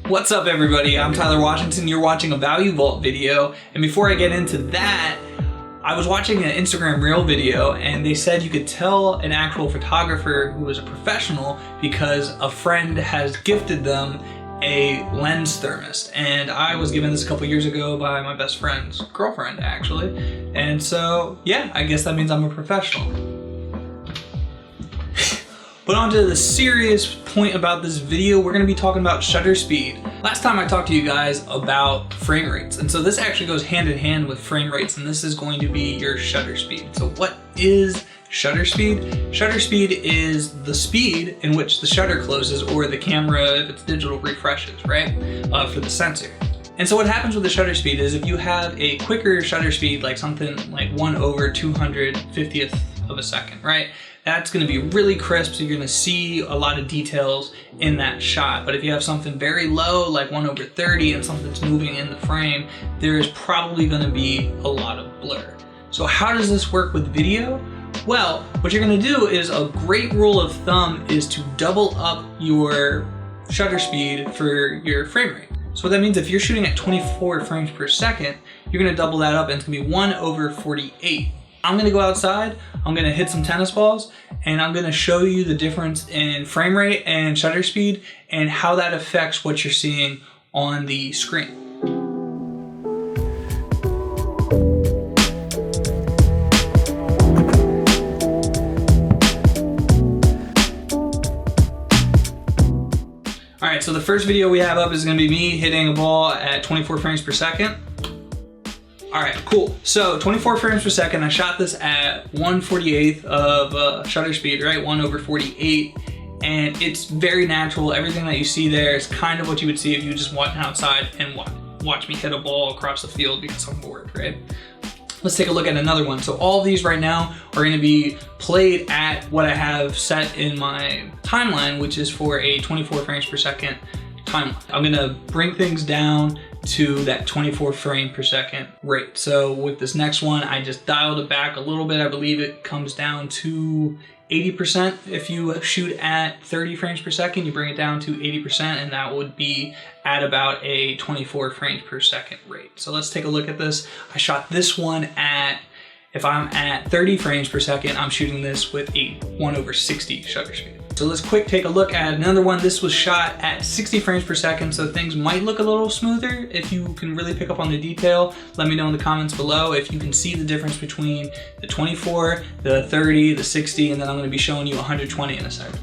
What's up everybody, I'm Tyler Washington, you're watching a Value Vault video, and before I get into that, I was watching an Instagram Reel video and they said you could tell an actual photographer who was a professional because a friend has gifted them a lens thermist, and I was given this a couple years ago by my best friend's girlfriend actually, and so yeah, I guess that means I'm a professional. But on to the serious point about this video, we're gonna be talking about shutter speed. Last time I talked to you guys about frame rates, and so this actually goes hand in hand with frame rates, and this is going to be your shutter speed. So what is shutter speed? Shutter speed is the speed in which the shutter closes, or the camera, if it's digital, refreshes, right? For the sensor. And so what happens with the shutter speed is if you have a quicker shutter speed, like something like 1/250th of a second, right? That's gonna be really crisp, so you're gonna see a lot of details in that shot. But if you have something very low, like 1/30, and something's moving in the frame, there is probably gonna be a lot of blur. So how does this work with video? Well, what you're gonna do is, a great rule of thumb is to double up your shutter speed for your frame rate. So what that means, if you're shooting at 24 frames per second, you're gonna double that up and it's gonna be 1/48. I'm gonna go outside, I'm gonna hit some tennis balls, and I'm gonna show you the difference in frame rate and shutter speed and how that affects what you're seeing on the screen. All right, so the first video we have up is gonna be me hitting a ball at 24 frames per second. All right, cool. So 24 frames per second, I shot this at 1/48 of shutter speed, right? 1/48, and it's very natural. Everything that you see there is kind of what you would see if you just went outside and watch me hit a ball across the field because I'm bored, right? Let's take a look at another one. So all of these right now are gonna be played at what I have set in my timeline, which is for a 24 frames per second timeline. I'm gonna bring things down to that 24 frame per second rate. So with this next one, I just dialed it back a little bit. I believe it comes down to 80%. If you shoot at 30 frames per second, you bring it down to 80%, and that would be at about a 24 frames per second rate. So let's take a look at this. I shot this one at, if I'm at 30 frames per second, I'm shooting this with a 1/60 shutter speed. So let's quick take a look at another one. This was shot at 60 frames per second, so things might look a little smoother. If you can really pick up on the detail, let me know in the comments below if you can see the difference between the 24, the 30, the 60, and then I'm gonna be showing you 120 in a second.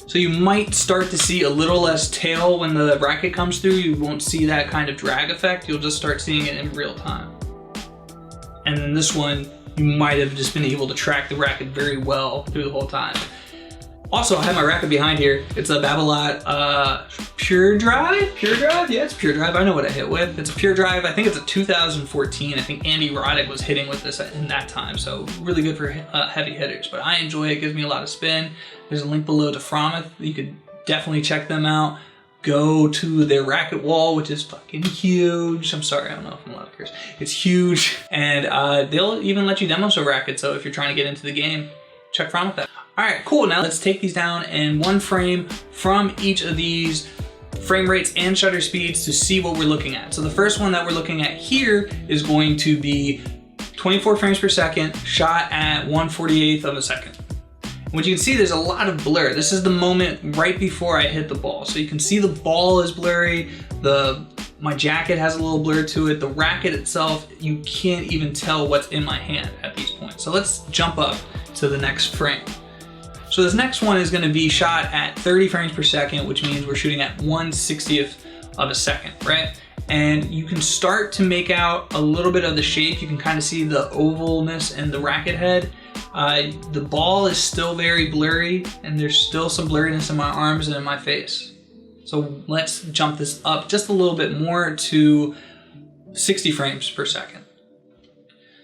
So you might start to see a little less tail when the racket comes through. You won't see that kind of drag effect. You'll just start seeing it in real time. And then this one, you might have just been able to track the racket very well through the whole time. Also, I have my racket behind here. It's a Babolat Pure Drive? Pure Drive? Yeah, it's Pure Drive. I know what I hit with. It's a Pure Drive. I think it's a 2014. I think Andy Roddick was hitting with this in that time, so really good for heavy hitters. But I enjoy it. It gives me a lot of spin. There's a link below to Frometh. You could definitely check them out. Go to their racket wall, which is fucking huge. I'm sorry, I don't know if I'm allowed to curse. It's huge. And they'll even let you demo some rackets, so if you're trying to get into the game, check Frometh out. All right, cool. Now let's take these down in one frame from each of these frame rates and shutter speeds to see what we're looking at. So the first one that we're looking at here is going to be 24 frames per second, shot at 1/48 of a second. And what you can see, there's a lot of blur. This is the moment right before I hit the ball. So you can see the ball is blurry, my jacket has a little blur to it, the racket itself, you can't even tell what's in my hand at these points. So let's jump up to the next frame. So this next one is gonna be shot at 30 frames per second, which means we're shooting at 1/60th of a second, right? And you can start to make out a little bit of the shape. You can kind of see the ovalness in the racket head. The ball is still very blurry, and there's still some blurriness in my arms and in my face. So let's jump this up just a little bit more to 60 frames per second.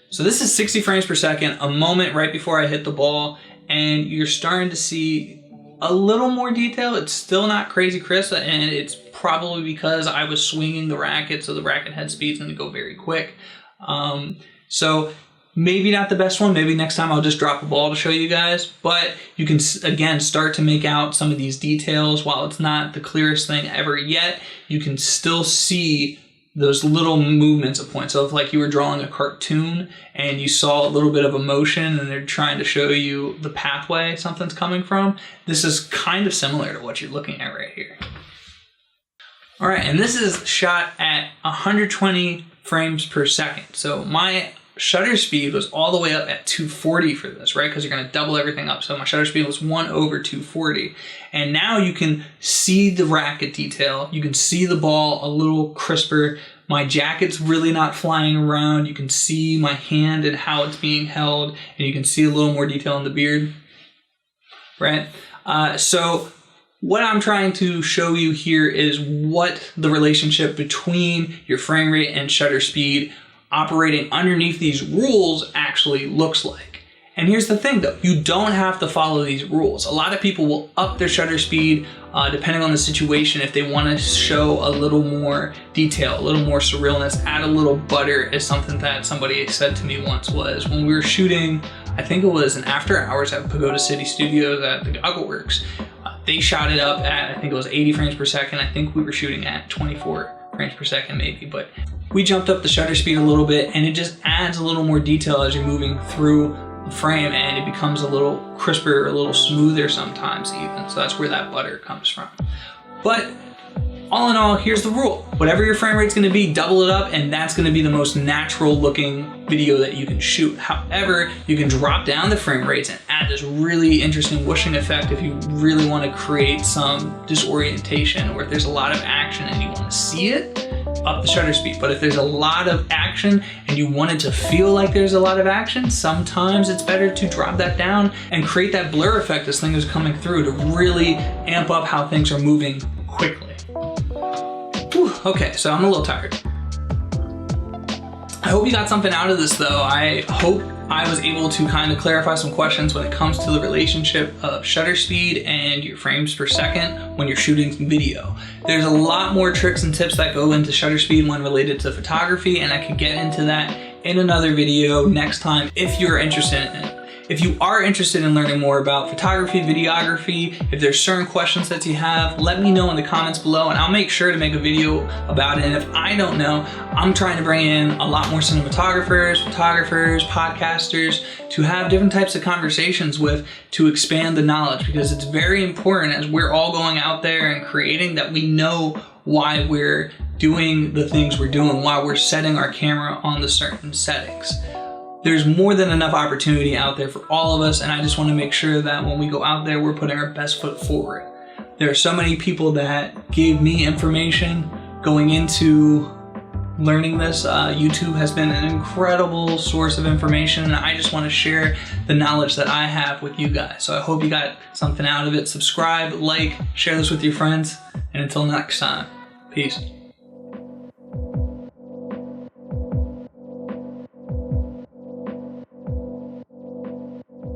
So this is 60 frames per second, a moment right before I hit the ball, and you're starting to see a little more detail. It's still not crazy crisp, and it's probably because I was swinging the racket, so the racket head speed's gonna go very quick. So Maybe not the best one. Maybe next time I'll just drop a ball to show you guys. But you can, again, start to make out some of these details. While it's not the clearest thing ever yet, you can still see those little movements of points. So if like you were drawing a cartoon and you saw a little bit of emotion and they're trying to show you the pathway something's coming from, this is kind of similar to what you're looking at right here. All right, and this is shot at 120 frames per second. So my shutter speed was all the way up at 240 for this, right? Because you're gonna double everything up. So my shutter speed was 1/240. And now you can see the racket detail. You can see the ball a little crisper. My jacket's really not flying around. You can see my hand and how it's being held. And you can see a little more detail in the beard, right? So what I'm trying to show you here is what the relationship between your frame rate and shutter speed operating underneath these rules actually looks like. And here's the thing though, you don't have to follow these rules. A lot of people will up their shutter speed depending on the situation if they want to show a little more detail, a little more surrealness, add a little butter is something that somebody said to me once was when we were shooting, I think it was an after hours at Pagoda City Studios at the Goggle Works. They shot it up at, I think it was 80 frames per second. I think we were shooting at 24 frames per second maybe, but we jumped up the shutter speed a little bit and it just adds a little more detail as you're moving through the frame and it becomes a little crisper, a little smoother sometimes even. So that's where that butter comes from. But all in all, here's the rule. Whatever your frame rate's gonna be, double it up and that's gonna be the most natural looking video that you can shoot. However, you can drop down the frame rates and add this really interesting whooshing effect if you really wanna create some disorientation or if there's a lot of action and you wanna see it, up the shutter speed. But if there's a lot of action and you want it to feel like there's a lot of action, sometimes it's better to drop that down and create that blur effect this thing is coming through to really amp up how things are moving quickly. Whew, okay, so I'm a little tired. I hope you got something out of this though. I hope I was able to kind of clarify some questions when it comes to the relationship of shutter speed and your frames per second when you're shooting video. There's a lot more tricks and tips that go into shutter speed when related to photography, and I could get into that in another video next time if you're interested in it. If you are interested in learning more about photography, videography, if there's certain questions that you have, let me know in the comments below and I'll make sure to make a video about it. And if I don't know, I'm trying to bring in a lot more cinematographers, photographers, podcasters to have different types of conversations with to expand the knowledge, because it's very important as we're all going out there and creating that we know why we're doing the things we're doing, why we're setting our camera on the certain settings. There's more than enough opportunity out there for all of us, and I just want to make sure that when we go out there, we're putting our best foot forward. There are so many people that gave me information going into learning this. YouTube has been an incredible source of information, and I just want to share the knowledge that I have with you guys. So I hope you got something out of it. Subscribe, like, share this with your friends, and until next time, peace.